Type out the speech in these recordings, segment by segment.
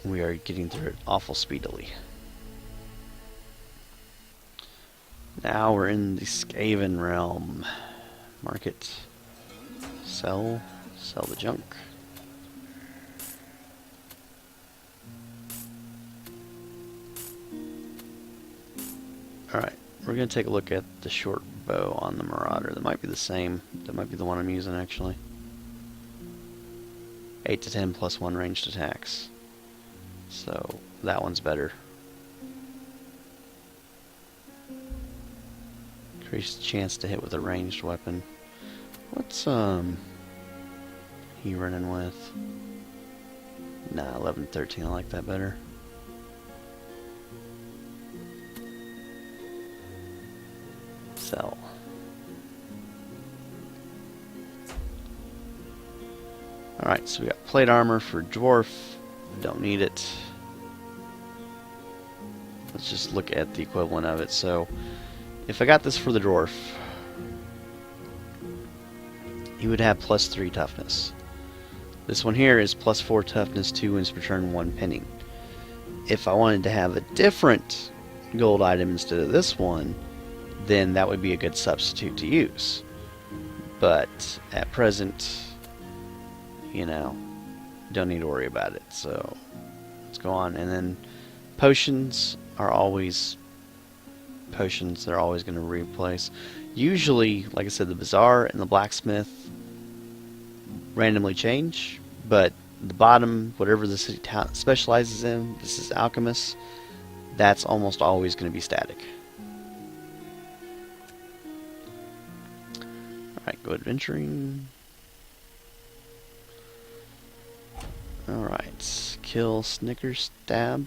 We are getting through it awful speedily. Now we're in the Skaven realm. Market. Sell. Sell the junk. Alright, we're going to take a look at the short bow on the Marauder. That might be the same. That might be the one I'm using actually. 8 to 10 plus 1 ranged attacks. So that one's better. Increased chance to hit with a ranged weapon. What's he running with? Nah, 11, 13. I like that better. Sell. Alright, so we got plate armor for dwarf. Don't need it. Let's just look at the equivalent of it. So, if I got this for the dwarf, he would have plus 3 toughness. This one here is plus 4 toughness, 2 wins per turn, 1 pinning. If I wanted to have a different gold item instead of this one, then that would be a good substitute to use. But at present, you know, don't need to worry about it. So let's go on. And then potions are always potions. They're always going to replace. Usually, like I said, the bazaar and the blacksmith randomly change, but the bottom, whatever the city specializes in, this is alchemist, that's almost always going to be static. Alright, go adventuring. Alright, kill Snickers Stab,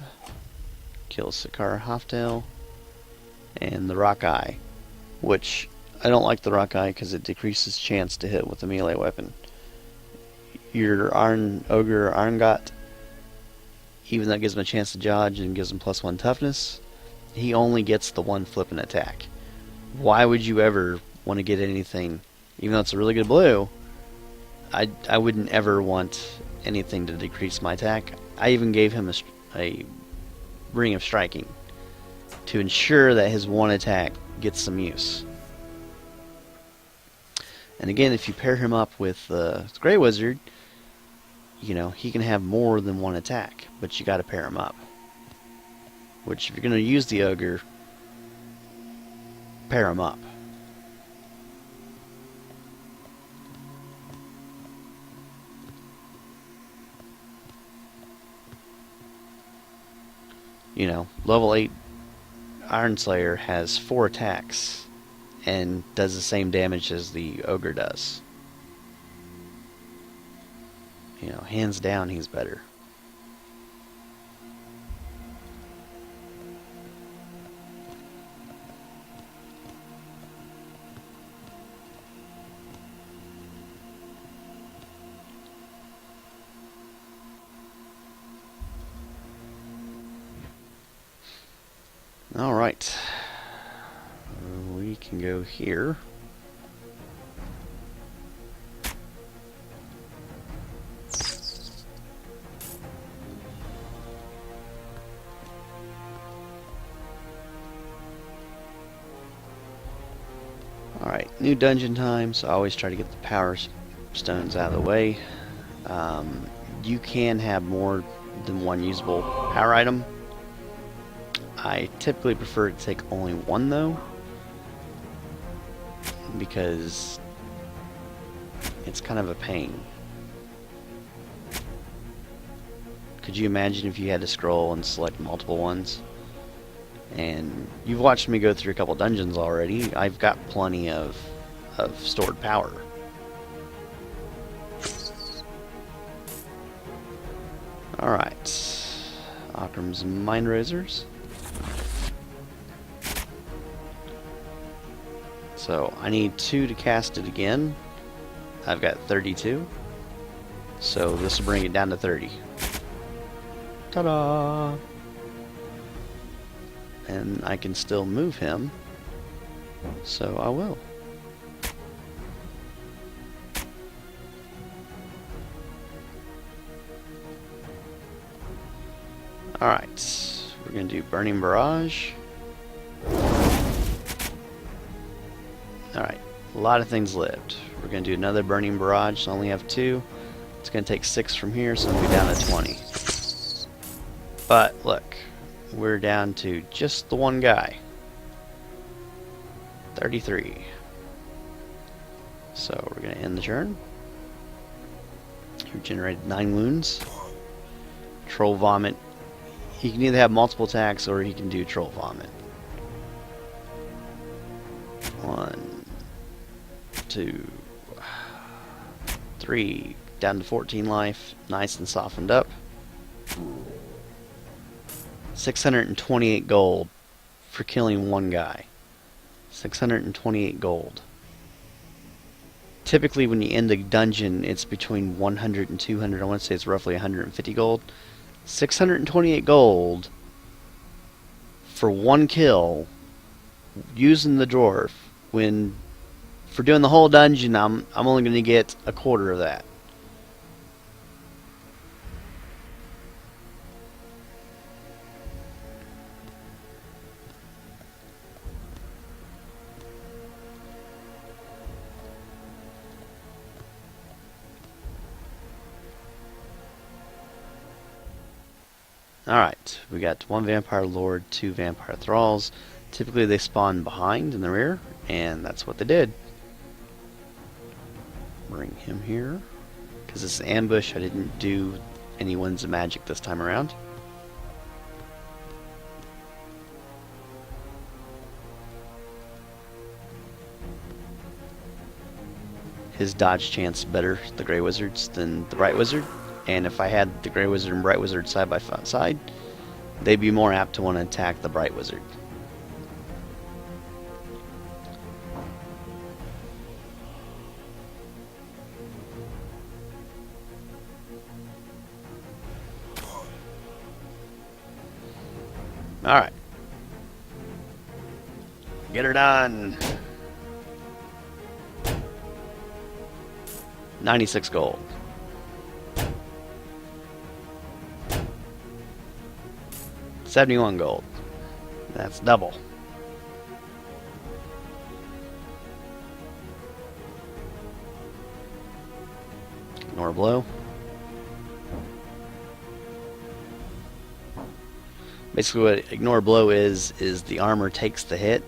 kill Sakara Halftail, and the Rock Eye, which I don't like the Rock Eye because it decreases chance to hit with a melee weapon. Your Ogre Arngot, even though it gives him a chance to dodge and gives him plus 1 toughness, he only gets the 1 flipping attack. Why would you ever want to get anything, even though it's a really good blue, I wouldn't ever want anything to decrease my attack. I even gave him a Ring of Striking to ensure that his 1 attack gets some use. And again, if you pair him up with the Grey Wizard, you know, he can have more than 1 attack, but you got to pair him up. Which, if you're going to use the Ogre, pair him up. You know, level 8 Iron Slayer has 4 attacks and does the same damage as the Ogre does. You know, hands down, he's better. Alright, we can go here. Alright, new dungeon time, so I always try to get the power stones out of the way. You can have more than 1 usable power item. I typically prefer to take only 1 though, because it's kind of a pain. Could you imagine if you had to scroll and select multiple ones? And you've watched me go through a couple dungeons already. I've got plenty of stored power. Alright, Occam's Mind Razors. So I need 2 to cast it again. I've got 32. So this will bring it down to 30. Ta-da! And I can still move him. So I will. Alright, we're going to do Burning Barrage. Alright, a lot of things lived. We're going to do another Burning Barrage, so I only have 2. It's going to take 6 from here, so I'm going to be down to 20. But, look, we're down to just the one guy. 33. So, we're going to end the turn. Regenerated 9 wounds. Troll Vomit. He can either have multiple attacks or he can do Troll Vomit. 1, 2, 3, down to 14 life. Nice and softened up. 628 gold for killing one guy. 628 gold. Typically when you end a dungeon, it's between 100 and 200. I want to say it's roughly 150 gold. 628 gold for one kill using the dwarf. When for doing the whole dungeon, I'm only going to get a quarter of that. Alright, we got 1 Vampire Lord, 2 Vampire Thralls. Typically they spawn behind in the rear, and that's what they did. Bring him here. Because it's an ambush, I didn't do any Winds of Magic this time around. His dodge chance better, the Grey Wizard's, than the Bright Wizard. And if I had the Grey Wizard and Bright Wizard side by side, they'd be more apt to want to attack the Bright Wizard. Alright. Get her done. 96 gold. $71 gold. That's double. Ignore blow. Basically what ignore blow is the armor takes the hit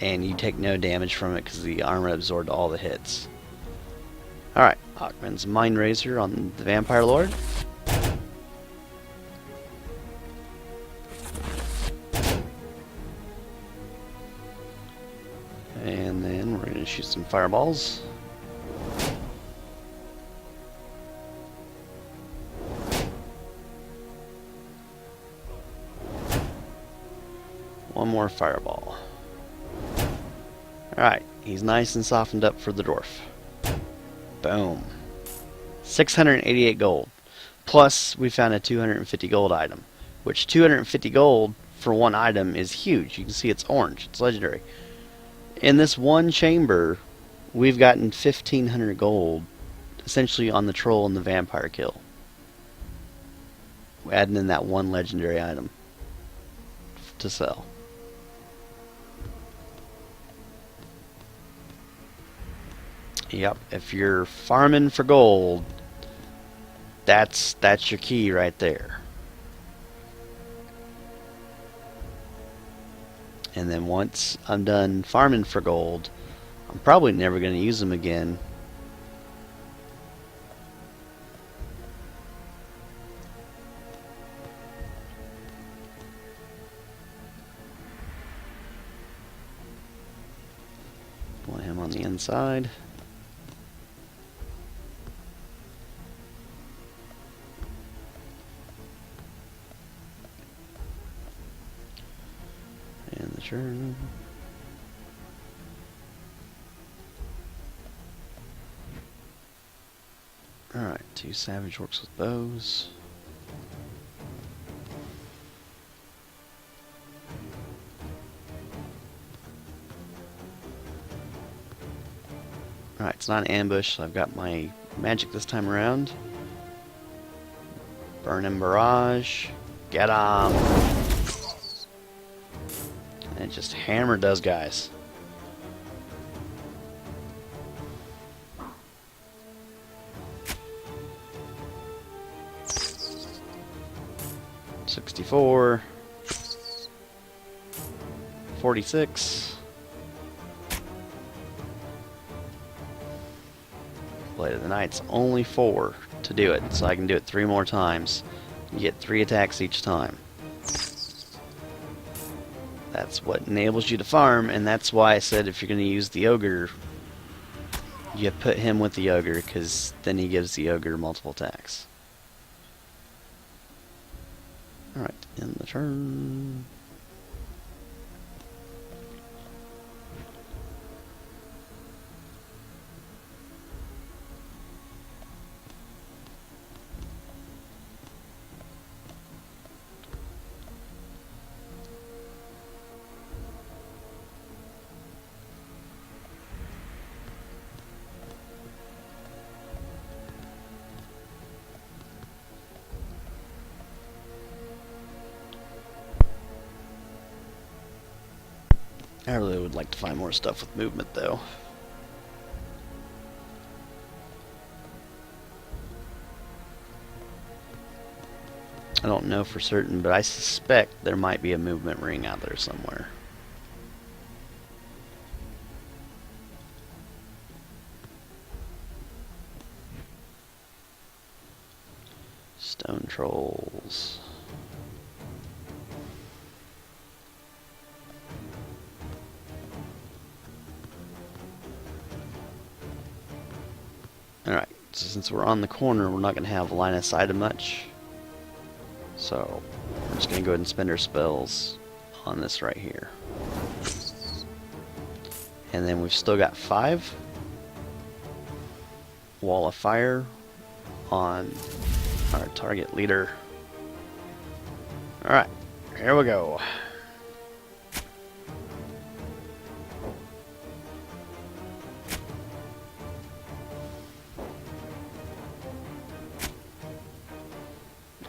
and you take no damage from it because the armor absorbed all the hits. Alright, Achman's Mind Razor on the Vampire Lord. And then we're going to shoot some fireballs. One more fireball. Alright, he's nice and softened up for the dwarf. Boom. 688 gold. Plus, we found a 250 gold item. Which 250 gold for one item is huge. You can see it's orange. It's legendary. In this one chamber, we've gotten 1,500 gold, essentially on the troll and the vampire kill. We're adding in that one legendary item to sell. Yep, if you're farming for gold, that's your key right there. And then once I'm done farming for gold, I'm probably never going to use them again. Put him on the inside. And the turn. Alright, 2 Savage Orcs with bows. Alright, it's not an ambush, so I've got my magic this time around. Burning Barrage. Get 'em! And just hammered those guys. $64, $46. Blade of the Knight's only 4 to do it, so I can do it 3 more times. You get 3 attacks each time. That's what enables you to farm, and that's why I said if you're going to use the Ogre, you put him with the Ogre, because then he gives the Ogre multiple attacks. Alright, end the turn. I really would like to find more stuff with movement, though. I don't know for certain, but I suspect there might be a movement ring out there somewhere. Stone trolls. Alright, so since we're on the corner, we're not going to have line of sight of much. So, we're just going to go ahead and spend our spells on this right here. And then we've still got 5 Wall of Fire on our target leader. Alright, here we go.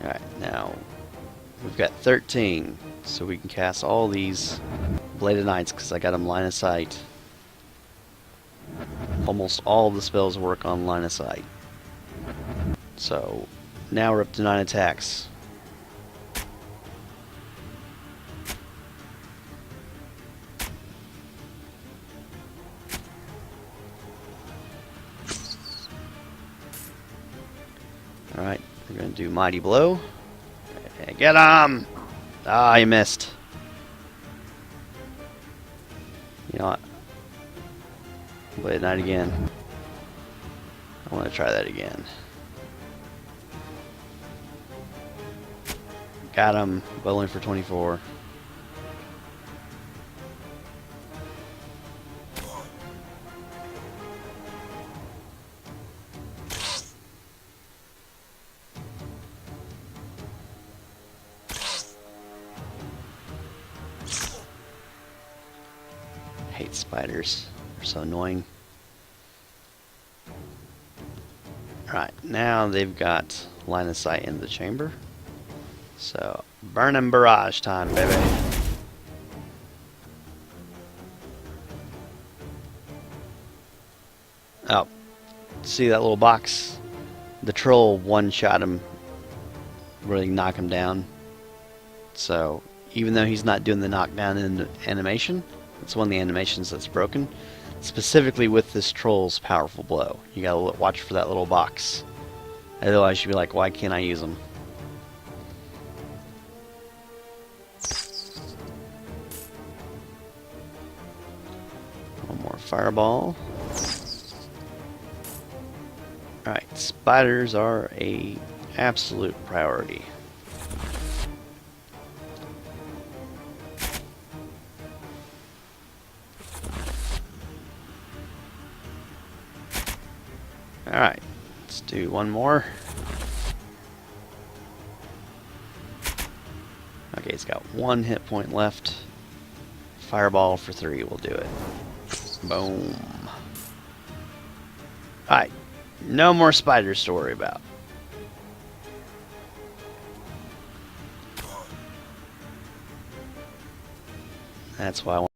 Alright, now we've got 13, so we can cast all these Blade of Knights because I got them line of sight. Almost all of the spells work on line of sight. So now we're up to 9 attacks. Alright, we're going to do Mighty Blow. Get him! Ah, you missed. You know what? Blade of Knight again. I want to try that again. Got him. Bowling for 24. Hate spiders. They're so annoying. Alright, now they've got line of sight in the chamber. So, burning barrage time, baby. Oh, see that little box? The troll one-shot him, really knock him down. So, even though he's not doing the knockdown in the animation, it's one of the animations that's broken. Specifically with this troll's powerful blow. You gotta watch for that little box. Otherwise you'll be like, why can't I use them? One more fireball. Alright, spiders are a absolute priority. Alright, let's do one more. Okay, it's got 1 hit point left. Fireball for 3 will do it. Boom. Alright, no more spiders to worry about. That's why I want